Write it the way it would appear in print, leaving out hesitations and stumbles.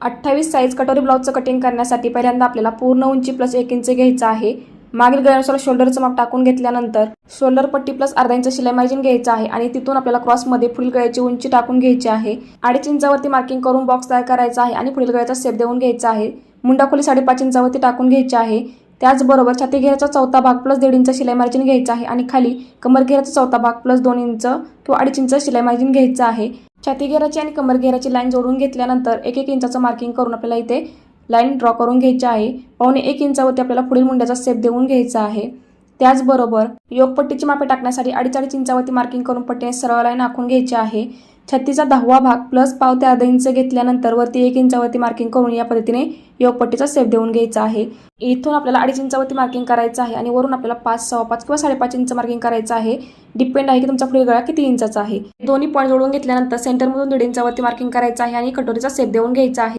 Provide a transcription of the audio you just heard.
28 size कटोरी ब्लाउजचं cutting करण्यासाठी पहिल्यांदा आपल्याला पूर्ण उंची प्लस 1 इंच घ्यायचं आहे। मागील गळ्यानुसार शोल्डरचं माप टाकून घेतल्यानंतर शोल्डर पट्टी प्लस अर्धा इंच शिलाई मार्जिन घ्यायचं आहे आणि तिथून आपल्याला क्रॉसमध्ये पुढील गळ्याची उंची टाकून घ्यायची आहे। 2.5 इंचावरती मार्किंग करून बॉक्स तयार करायचा आहे आणि पुढील गळ्याचा शेप देऊन घ्यायचा आहे। मुंडा खोली 5.5 इंचावरती टाकून घ्यायची आहे। त्याचबरोबर छाती घेराचा चौथा भाग प्लस 1.5 इंच शिलाई मार्जिन घ्यायचा आहे आणि खाली कमर घेराचा चौथा भाग प्लस 2 इंच किंवा 2.5 इंच शिलाई मार्जिन घ्यायचं आहे। छाती घेराची आणि कमर घेराची लाईन जोडून घेतल्यानंतर 1-1 इंचाचं मार्किंग करून आपल्याला इथे लाईन ड्रॉ करून घ्यायची आहे। 1.25 इंचावरती आपल्याला पुढील मुंड्याचा शेप देऊन घ्यायचा आहे। त्याचबरोबर योगपट्टीची मापे टाकण्यासाठी 2.5 इंचावरती मार्किंग करून पट्टीने सरळ लाईन आखून घ्यायची आहे। छत्तीचा 10वा भाग प्लस पाव ते अर्धा इंच घेतल्यानंतर वरती 1 इंचावरती मार्किंग करून या पद्धतीने योगपट्टीचा शेप देऊन घ्यायचा आहे। इथून आपल्याला 2.5 इंचावरती मार्किंग करायचं आहे आणि वरून आपल्याला 5, 5.25 किंवा 5.5 इंच मार्किंग करायचं आहे। डिपेंड आहे की तुमचा पुढील गळा किती इंचाचा आहे। दोन्ही पॉईंट जोडून घेतल्यानंतर सेंटरमधून 1.5 इंचावरती मार्किंग करायचं आहे आणि कटोरीचा शेप देऊन घ्यायचा आहे।